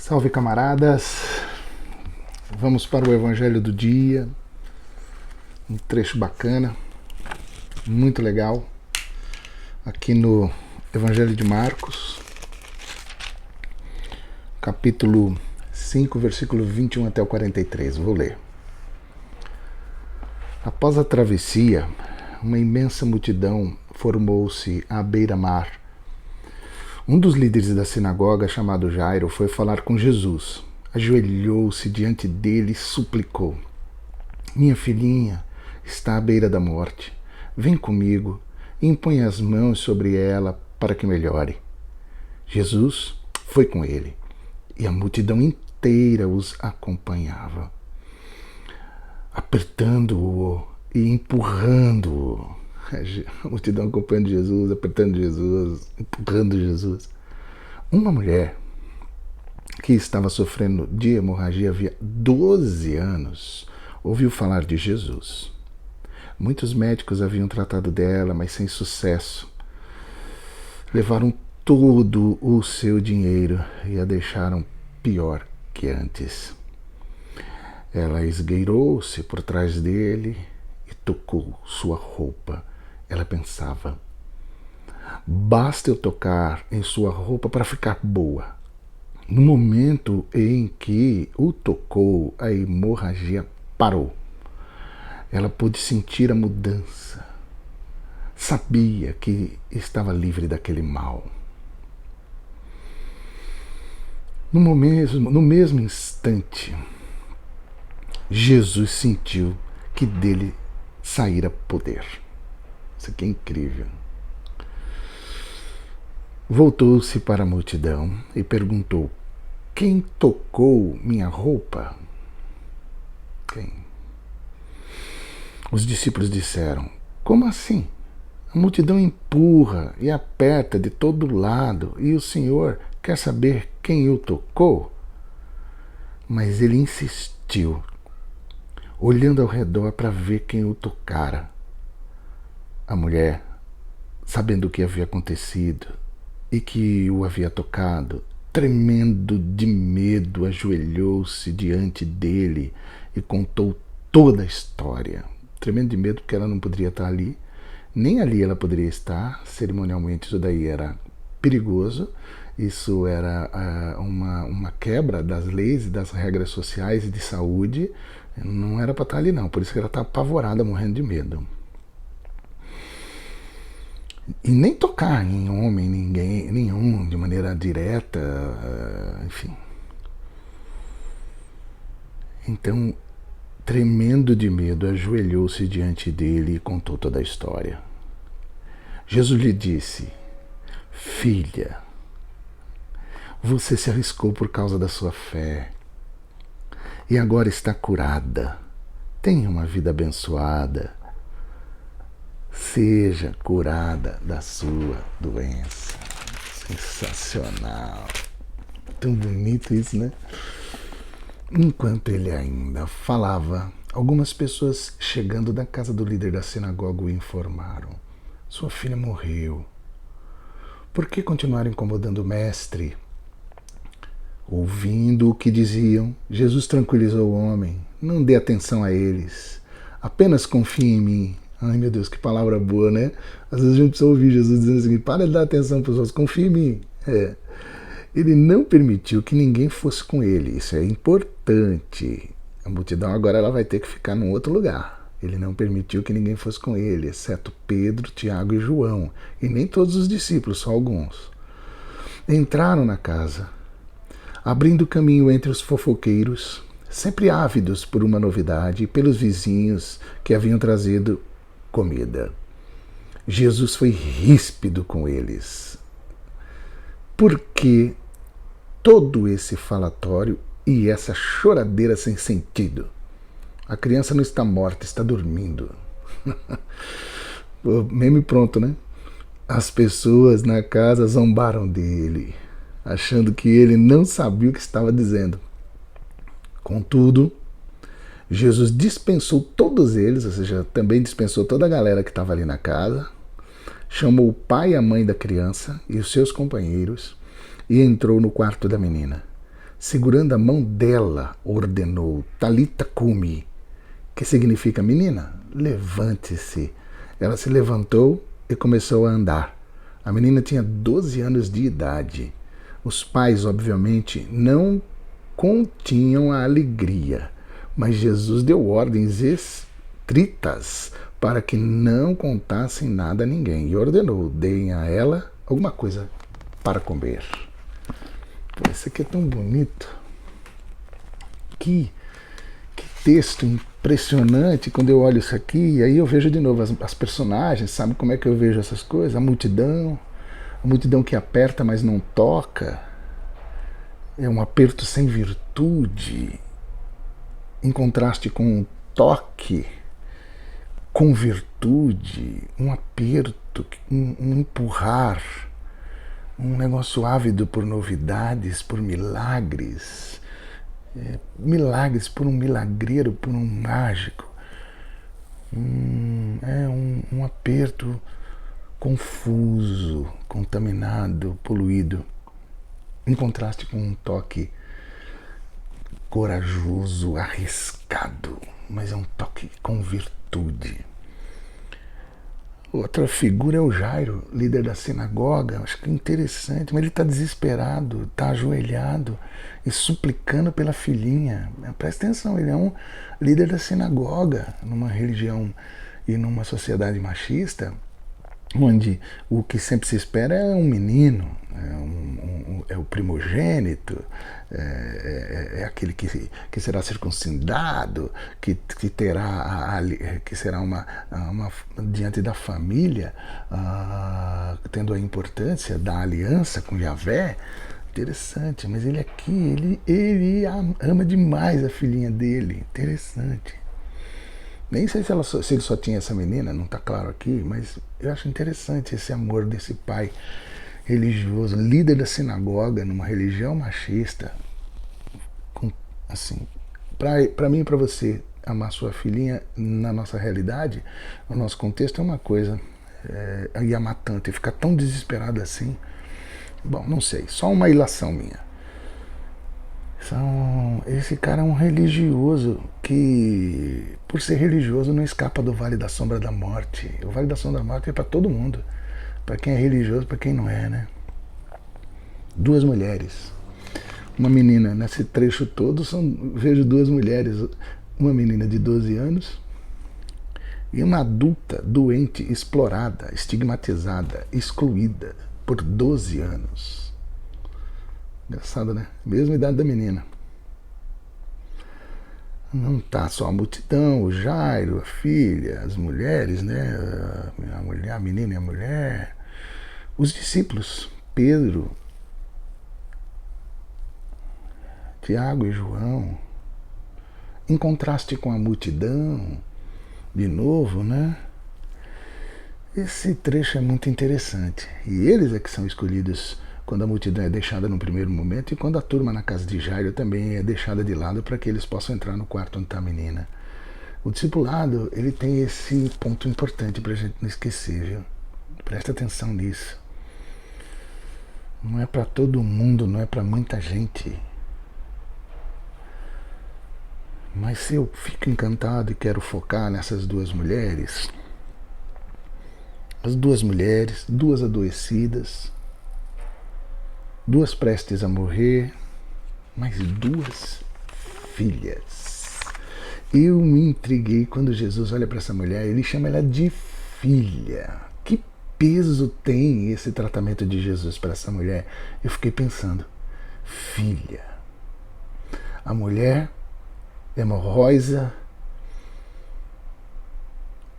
Salve, camaradas! Vamos para o Evangelho do dia, um trecho bacana, muito legal, aqui no Evangelho de Marcos, capítulo 5, versículo 21 até o 43. Vou ler. Após a travessia, uma imensa multidão formou-se à beira-mar. Um dos líderes da sinagoga, chamado Jairo, foi falar com Jesus. Ajoelhou-se diante dele e suplicou: Minha filhinha está à beira da morte. Vem comigo e impõe as mãos sobre ela para que melhore. Jesus foi com ele e a multidão inteira os acompanhava, apertando-o e empurrando-o. A multidão acompanhando Jesus, apertando Jesus, empurrando Jesus. Uma mulher que estava sofrendo de hemorragia havia 12 anos ouviu falar de Jesus. Muitos médicos haviam tratado dela, mas sem sucesso. Levaram todo o seu dinheiro e a deixaram pior que antes. Ela esgueirou-se por trás dele e tocou sua roupa. Ela pensava: basta eu tocar em sua roupa para ficar boa. No momento em que o tocou, a hemorragia parou. Ela pôde sentir a mudança. Sabia que estava livre daquele mal. No mesmo instante, Jesus sentiu que dele saíra poder. Isso aqui é incrível. Voltou-se para a multidão e perguntou: quem tocou minha roupa? Quem? Os discípulos disseram: como assim? A multidão empurra e aperta de todo lado e o Senhor quer saber quem o tocou? Mas ele insistiu, olhando ao redor para ver quem o tocara. A mulher, sabendo o que havia acontecido e que o havia tocado, tremendo de medo, ajoelhou-se diante dele e contou toda a história. Tremendo de medo porque ela não poderia estar ali, nem ali ela poderia estar. Cerimonialmente isso daí era perigoso, isso era uma quebra das leis e das regras sociais e de saúde. Não era para estar ali não, por isso que ela está apavorada, morrendo de medo. E nem tocar em homem, nenhum, de maneira direta, enfim. Então, tremendo de medo, ajoelhou-se diante dele e contou toda a história. Jesus lhe disse: filha, você se arriscou por causa da sua fé e agora está curada. Tenha uma vida abençoada. Seja curada da sua doença. Sensacional. Tão bonito isso, né? Enquanto ele ainda falava, algumas pessoas chegando da casa do líder da sinagoga o informaram: sua filha morreu. Por que continuar incomodando o mestre? Ouvindo o que diziam, Jesus tranquilizou o homem: não dê atenção a eles, apenas confie em mim. Ai, meu Deus, que palavra boa, né? Às vezes a gente precisa ouvir Jesus dizendo o seguinte: para de dar atenção para os outros, confia em mim. Ele não permitiu que ninguém fosse com ele. Isso é importante. A multidão agora ela vai ter que ficar num outro lugar. Ele não permitiu que ninguém fosse com ele, exceto Pedro, Tiago e João. E nem todos os discípulos, só alguns. Entraram na casa, abrindo caminho entre os fofoqueiros, sempre ávidos por uma novidade, e pelos vizinhos que haviam trazido comida. Jesus foi ríspido com eles. Porque todo esse falatório e essa choradeira sem sentido? A criança não está morta, está dormindo. Meme pronto, né? As pessoas na casa zombaram dele, achando que ele não sabia o que estava dizendo. Contudo, Jesus dispensou todos eles, ou seja, também dispensou toda a galera que estava ali na casa, chamou o pai e a mãe da criança e os seus companheiros e entrou no quarto da menina. segurando a mão dela, ordenou: Talita cumi, que significa: menina, levante-se. Ela se levantou e começou a andar. A menina tinha 12 anos de idade. Os pais, obviamente, não continham a alegria, mas Jesus deu ordens estritas para que não contassem nada a ninguém e ordenou: deem a ela alguma coisa para comer. Isso aqui é tão bonito. Que texto impressionante. Quando eu olho isso aqui, aí eu vejo de novo as personagens, sabe como é que eu vejo essas coisas? A multidão que aperta, mas não toca. É um aperto sem virtude, em contraste com um toque com virtude, um aperto, um empurrar, um negócio ávido por novidades, por milagres. Milagres, por um milagreiro, por um mágico. Um aperto confuso, contaminado, poluído, em contraste com um toque corajoso, arriscado, mas é um toque com virtude. Outra figura é o Jairo, líder da sinagoga. Acho que é interessante, mas ele está desesperado, está ajoelhado e suplicando pela filhinha. Presta atenção, ele é um líder da sinagoga, numa religião e numa sociedade machista, onde o que sempre se espera é um menino, é o primogênito, é aquele que será circuncidado, que terá que será uma diante da família, tendo a importância da aliança com Yahvé. Interessante, mas ele aqui, ele ama demais a filhinha dele. Interessante. Nem sei se ele só tinha essa menina, não está claro aqui, mas eu acho interessante esse amor desse pai religioso, líder da sinagoga, numa religião machista. Assim, para mim e para você, amar sua filhinha na nossa realidade, no nosso contexto, é uma coisa. E amar tanto e ficar tão desesperado assim, bom, não sei, só uma ilação minha. Esse cara é um religioso que, por ser religioso, não escapa do Vale da Sombra da Morte. O Vale da Sombra da Morte é para todo mundo, para quem é religioso, para quem não é, né? Duas mulheres, uma menina, nesse trecho todo vejo duas mulheres, uma menina de 12 anos e uma adulta, doente, explorada, estigmatizada, excluída por 12 anos. Engraçado, né? Mesma idade da menina. Não tá só a multidão, o Jairo, a filha, as mulheres, né? A menina e a mulher. Os discípulos, Pedro, Tiago e João. Em contraste com a multidão, de novo, né? Esse trecho é muito interessante. E eles é que são escolhidos quando a multidão é deixada no primeiro momento e quando a turma na casa de Jairo também é deixada de lado para que eles possam entrar no quarto onde está a menina. O discipulado, ele tem esse ponto importante para a gente não esquecer, viu? Presta atenção nisso. Não é para todo mundo, não é para muita gente. Mas se eu fico encantado e quero focar nessas duas mulheres, as duas mulheres, duas adoecidas, duas prestes a morrer, mas duas filhas. Eu me intriguei quando Jesus olha para essa mulher, ele chama ela de filha. Que peso tem esse tratamento de Jesus para essa mulher? Eu fiquei pensando, filha. A mulher hemorroida,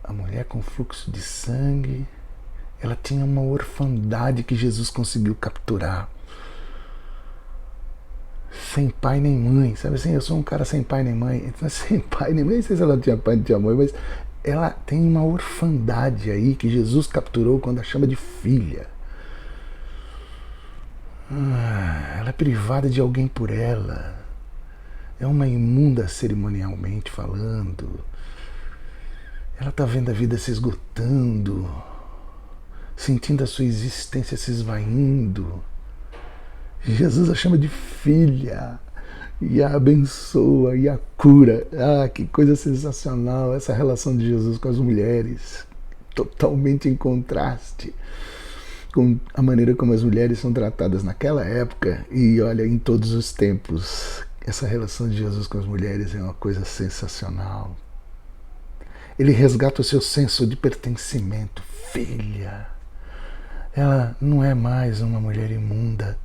a mulher com fluxo de sangue, ela tinha uma orfandade que Jesus conseguiu capturar. Sem pai nem mãe, sabe assim? Eu sou um cara sem pai nem mãe, sem pai nem mãe, nem sei se ela tinha pai nem tinha mãe, mas ela tem uma orfandade aí que Jesus capturou quando a chama de filha. Ela é privada de alguém por ela. É uma imunda cerimonialmente falando. Ela está vendo a vida se esgotando, sentindo a sua existência se esvaindo. Jesus a chama de filha. e a abençoa e a cura. Ah, que coisa sensacional essa relação de Jesus com as mulheres, totalmente em contraste com a maneira como as mulheres são tratadas naquela época e olha, em todos os tempos. Essa relação de Jesus com as mulheres é uma coisa sensacional. Ele resgata o seu senso de pertencimento. Filha, ela não é mais uma mulher imunda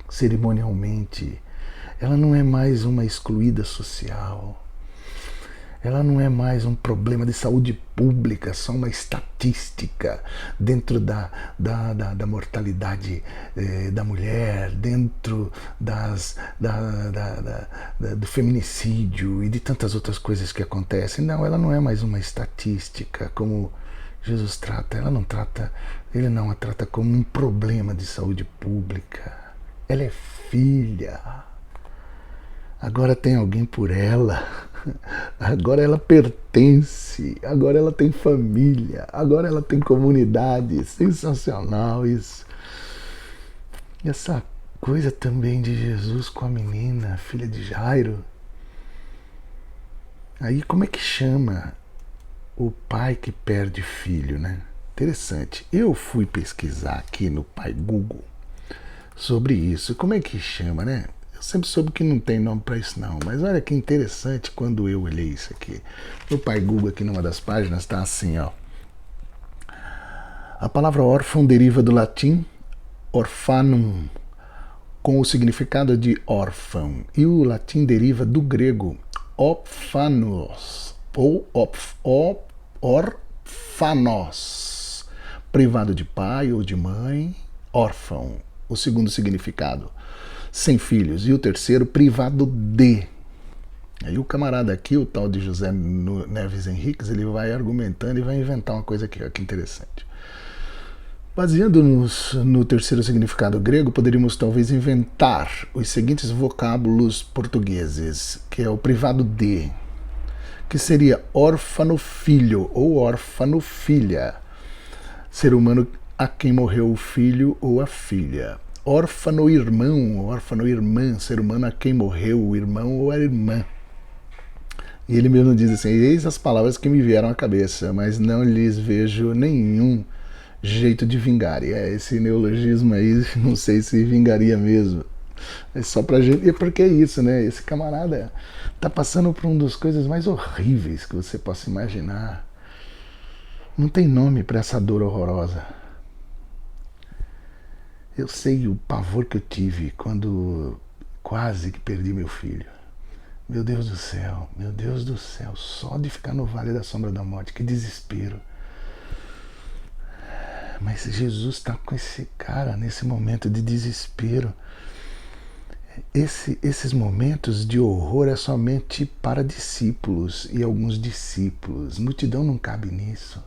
cerimonialmente. Ela não é mais uma excluída social. Ela não é mais um problema de saúde pública, só uma estatística dentro da mortalidade da mulher, dentro do feminicídio e de tantas outras coisas que acontecem. Não, ela não é mais uma estatística como Jesus trata. Ele não a trata como um problema de saúde pública. Ela é filha. Agora tem alguém por ela, agora ela pertence, agora ela tem família, agora ela tem comunidade. Sensacional isso. E essa coisa também de Jesus com a menina, filha de Jairo. Aí como é que chama o pai que perde filho, né? Interessante. Eu fui pesquisar aqui no Pai Google sobre isso. Como é que chama, né? Sempre soube que não tem nome para isso não, mas olha que interessante quando eu olhei isso aqui. No Pai Google, aqui numa das páginas, está assim, ó. A palavra órfão deriva do latim orphanum, com o significado de órfão, e o latim deriva do grego ophanos, ou orfanos, privado de pai ou de mãe, órfão. O segundo significado, sem filhos. E o terceiro, privado de. Aí o camarada aqui, o tal de José Neves Henriques, ele vai argumentando e vai inventar uma coisa aqui, ó, que interessante. Baseando-nos no terceiro significado grego, poderíamos talvez inventar os seguintes vocábulos portugueses, que é o privado de, que seria órfano-filho ou órfano-filha, ser humano a quem morreu o filho ou a filha. Órfano-irmão, órfano-irmã, ser humano a quem morreu o irmão ou a irmã. E ele mesmo diz assim, eis as palavras que me vieram à cabeça, mas não lhes vejo nenhum jeito de vingar. E esse neologismo aí, não sei se vingaria mesmo. É só pra gente... E porque é isso, né? Esse camarada tá passando por uma das coisas mais horríveis que você possa imaginar. Não tem nome pra essa dor horrorosa. Eu sei o pavor que eu tive quando quase que perdi meu filho. Meu Deus do céu, só de ficar no vale da sombra da morte, que desespero. Mas Jesus está com esse cara nesse momento de desespero. Esses momentos de horror é somente para discípulos e alguns discípulos. Multidão não cabe nisso.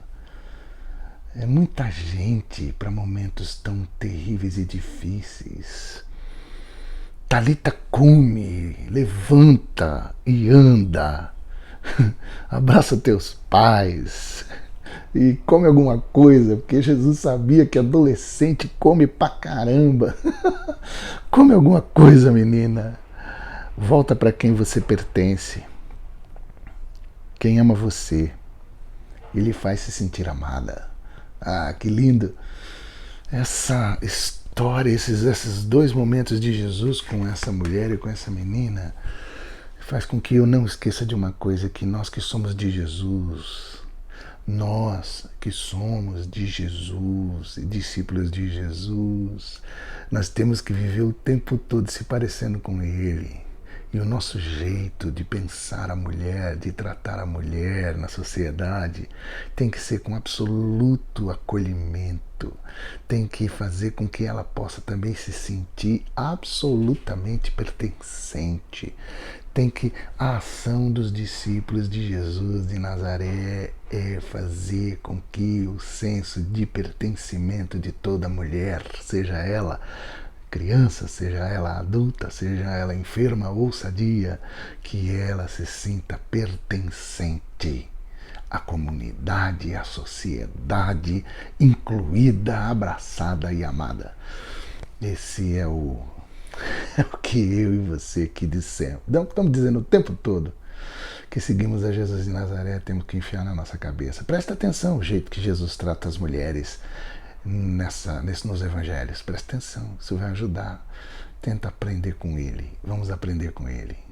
É muita gente para momentos tão terríveis e difíceis. Talita cumi, levanta e anda. Abraça teus pais e come alguma coisa, porque Jesus sabia que adolescente come pra caramba. Come alguma coisa, menina. Volta para quem você pertence. Quem ama você, ele faz se sentir amada. Ah, que lindo. Essa história, esses dois momentos de Jesus com essa mulher e com essa menina faz com que eu não esqueça de uma coisa, que nós que somos de Jesus, nós que somos de Jesus e discípulos de Jesus, nós temos que viver o tempo todo se parecendo com Ele. E o nosso jeito de pensar a mulher, de tratar a mulher na sociedade, tem que ser com absoluto acolhimento. Tem que fazer com que ela possa também se sentir absolutamente pertencente. Tem que a ação dos discípulos de Jesus de Nazaré é fazer com que o senso de pertencimento de toda mulher, seja ela criança, seja ela adulta, seja ela enferma ou sadia, que ela se sinta pertencente à comunidade, à sociedade, incluída, abraçada e amada. Esse é o É o que eu e você que dissemos. Então, estamos dizendo o tempo todo que seguimos a Jesus de Nazaré, temos que enfiar na nossa cabeça. Presta atenção o jeito que Jesus trata as mulheres nos evangelhos. Presta atenção, isso vai ajudar. Tenta aprender com ele. Vamos aprender com ele.